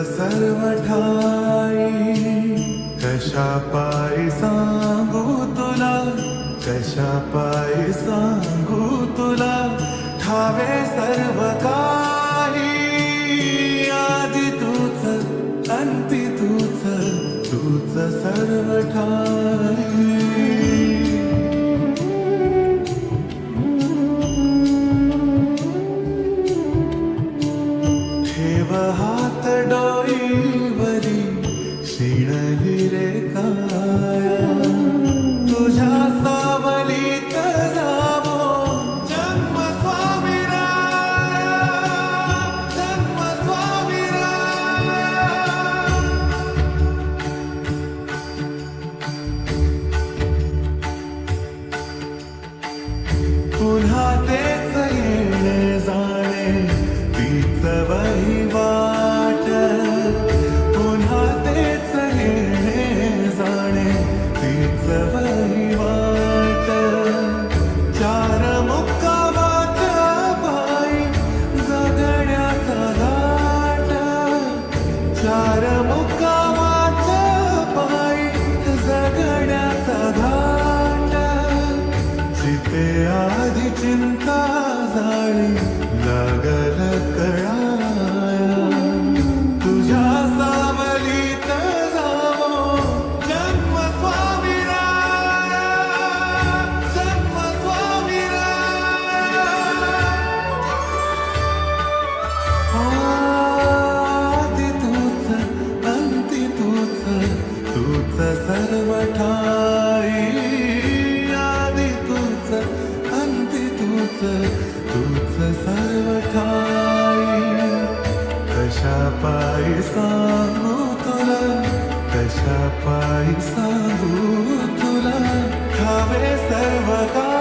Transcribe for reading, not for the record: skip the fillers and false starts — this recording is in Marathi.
सर्व ठाई, कशा पायी सांगू तुला, कशा पायी सांगू तुला, ठावे सर्व काही, आदि तूच अंती तूच, तूच सर्व ठाई. हात डोईवरी शिणली रे काया, तुझ्या सावलीत जावो जन्म स्वामीराया, जन्म स्वामीराया. पुन्हा तेच येणे जाणे, तीच वहिवाट, पुन्हा तेच येणे जाणे, तीच वहिवाट. चार मुक्कामाच्या पायी जगण्याचा घाट, चार मुक्कामाच्या पायी जगण्याचा घाट. जिथे आधी चिंता झाली लागल कळाया, तुझ्या सावलीत जावो जन्म स्वामीराया, जन्म स्वामीराया. आदि तूच अंती तूच, तूच सर्व ठाई, आदि तूच अंती तूच, तूच सर्व ठाई. कशा पायी सांगू तुला, कशा पायी सांगू तुला, ठावे सर्व काही.